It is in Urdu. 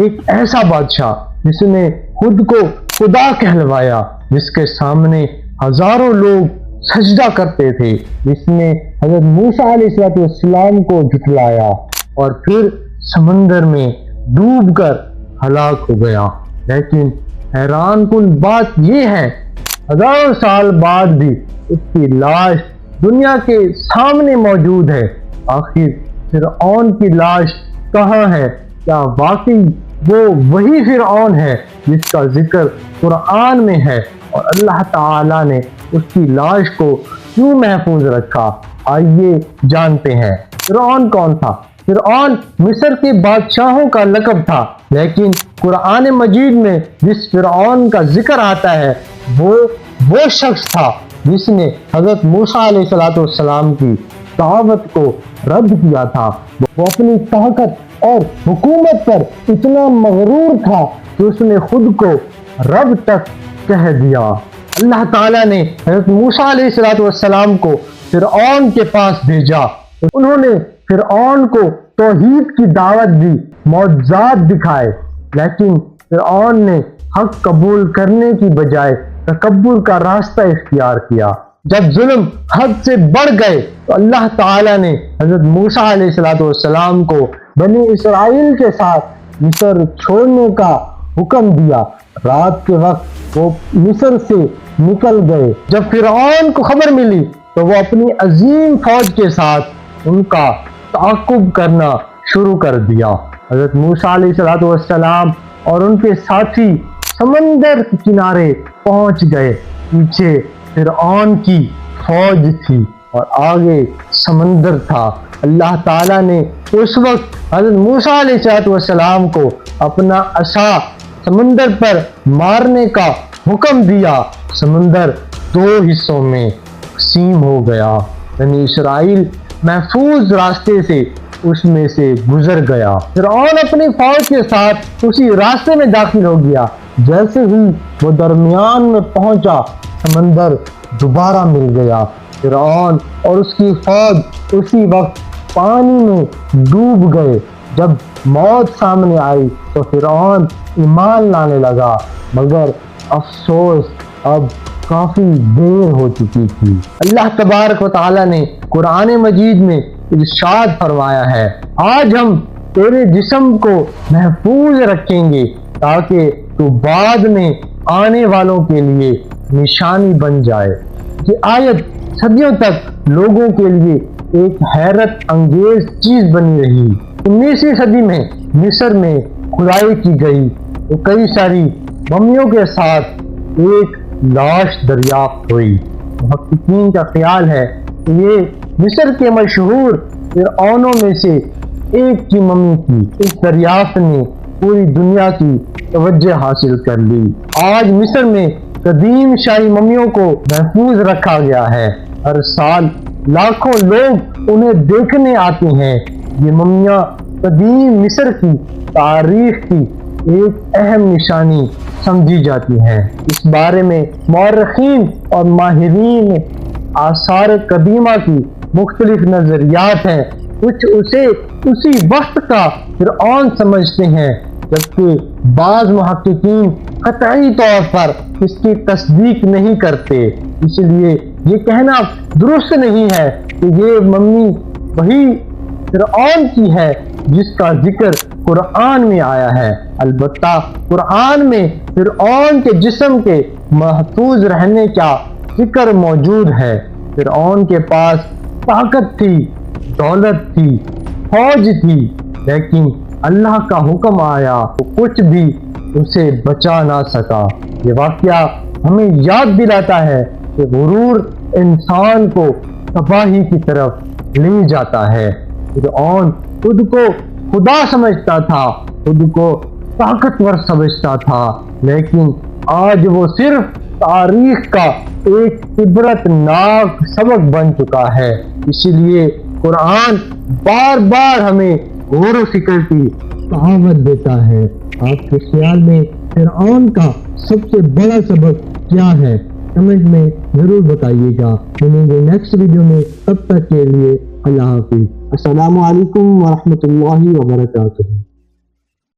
ایک ایسا بادشاہ جس نے خود کو خدا کہلوایا، جس کے سامنے ہزاروں لوگ سجدہ کرتے تھے، جس نے حضرت موسیٰ علیہ السلام کو جھٹلایا اور پھر سمندر میں ڈوب کر ہلاک ہو گیا۔ لیکن حیران کن بات یہ ہے، ہزاروں سال بعد بھی اس کی لاش دنیا کے سامنے موجود ہے۔ آخر فرعون کی لاش کہاں ہے؟ کیا واقعی وہ وہی فرعون ہے جس کا ذکر قرآن میں ہے؟ اور اللہ تعالیٰ نے اس کی لاش کو کیوں محفوظ رکھا؟ آئیے جانتے ہیں۔ فرعون کون تھا؟ فرعون مصر کے بادشاہوں کا لقب تھا، لیکن قرآن مجید میں جس فرعون کا ذکر آتا ہے وہ شخص تھا جس نے حضرت موسیٰ علیہ السلام کی دعوت کو رد کیا تھا۔ وہ اپنی طاقت اور حکومت پر اتنا مغرور تھا کہ اس نے خود کو رب تک کہہ دیا۔ اللہ تعالیٰ نے حضرت موسیٰ علیہ السلام کو فرعون کے پاس بھیجا۔ انہوں نے فرعون کو توحید کی دعوت دی، معجزات دکھائے، لیکن فرعون نے حق قبول کرنے کی بجائے تکبر کا راستہ اختیار کیا۔ جب ظلم حد سے بڑھ گئے تو اللہ تعالیٰ نے حضرت موسیٰ علیہ السلام کو بنی اسرائیل کے ساتھ مصر چھوڑنے کا حکم دیا۔ رات کے وقت وہ مصر سے نکل گئے۔ جب فرعون کو خبر ملی تو وہ اپنی عظیم فوج کے ساتھ ان کا تعاقب کرنا شروع کر دیا۔ حضرت موسیٰ علیہ السلام اور ان کے ساتھی سمندر کے کنارے پہنچ گئے۔ پیچھے فرعون کی فوج تھی اور آگے سمندر تھا۔ اللہ تعالیٰ نے اس وقت حضرت موسیٰ علیہ السلام کو اپنا عصا سمندر پر مارنے کا حکم دیا۔ سمندر دو حصوں میں تقسیم ہو گیا۔ بنی اسرائیل محفوظ راستے سے اس میں سے گزر گیا۔ فرعون اپنی فوج کے ساتھ اسی راستے میں داخل ہو گیا۔ جیسے ہی وہ درمیان میں پہنچا، سمندر دوبارہ مل گیا۔ فرعون اور اس کی فوج اسی وقت پانی میں ڈوب گئے۔ جب موت سامنے آئی تو فرعون ایمان لانے لگا، مگر افسوس اب کافی دیر ہو چکی تھی۔ اللہ تبارک و تعالیٰ نے قرآن مجید میں ارشاد فرمایا ہے، آج ہم تیرے جسم کو محفوظ رکھیں گے تاکہ تو بعد میں آنے والوں کے لیے نشانی بن جائے۔ یہ آیت صدیوں تک لوگوں کے لیے ایک حیرت انگیز چیز بنی رہی۔ 19ویں صدی میں مصر میں کھدائی کی گئی تو کئی ساری ممیوں کے ساتھ ایک لاش دریافت ہوئی۔ محققین کا خیال ہے کہ یہ مصر کے مشہور فرعونوں میں سے ایک کی ممی تھی۔ اس دریافت نے پوری دنیا کی توجہ حاصل کر لی۔ آج مصر میں قدیم شاہی ممیوں کو محفوظ رکھا گیا ہے۔ ہر سال لاکھوں لوگ انہیں دیکھنے آتے ہیں۔ یہ ممیاں قدیم مصر کی تاریخ کی ایک اہم نشانی سمجھی جاتی ہیں۔ اس بارے میں مورخین اور ماہرین آثار قدیمہ کی مختلف نظریات ہیں۔ کچھ اسے اسی وقت کا فرعون سمجھتے ہیں، جبکہ بعض محققین قطعی طور پر اس کی تصدیق نہیں کرتے۔ اس لیے یہ کہنا درست نہیں ہے کہ یہ ممی وہی فرعون کی ہے جس کا ذکر قرآن میں آیا ہے۔ البتہ قرآن میں فرعون کے جسم کے محفوظ رہنے کا ذکر موجود ہے۔ فرعون کے پاس طاقت تھی، دولت تھی، فوج تھی، لیکن اللہ کا حکم آیا تو کچھ بھی اسے بچا نہ سکا۔ یہ واقعہ ہمیں یاد دلاتا ہے کہ غرور انسان کو تباہی کی طرف لے جاتا ہے۔ فرعون خود کو خدا سمجھتا تھا، خود کو طاقتور سمجھتا تھا، لیکن آج وہ صرف تاریخ کا ایک عبرت ناک سبق بن چکا ہے۔ اسی لیے قرآن بار بار ہمیں غور و فکر کی دعوت دیتا ہے۔ آپ کے خیال میں فرعون کا سب سے بڑا سبق کیا ہے؟ کمنٹ میں ضرور بتائیے گا۔ ملیں گے نیکسٹ ویڈیو میں، تب تک کے لیے اللہ حافظ۔ السلام علیکم ورحمۃ اللہ وبرکاتہ۔